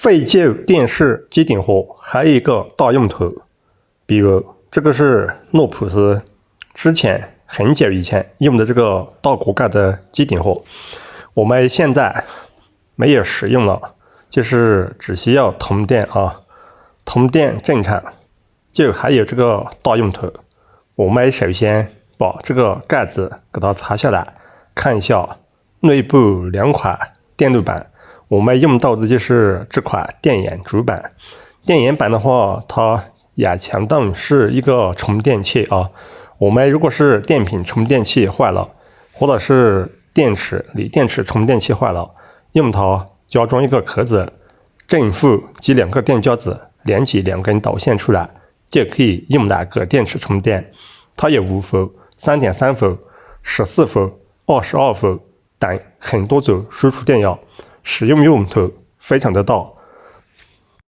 废旧电视机顶盒还有一个大用途，比如这个是诺普斯之前很久以前用的这个大锅盖的机顶盒，我们现在没有使用了，就是只需要通电啊，通电正常，就还有这个大用途。我们首先把这个盖子给它拆下来，看一下内部两块电路板。我们用到的就是这块电源主板。电源板的话，它也强调是一个充电器啊。我们如果是电瓶充电器坏了，或者是锂电池充电器坏了，用它加装一个壳子，正负及两个电夹子连起两根导线出来，就可以用来给电池充电。它有5伏、3.3伏、14伏、22伏等很多组输出电压，使用用途非常的大。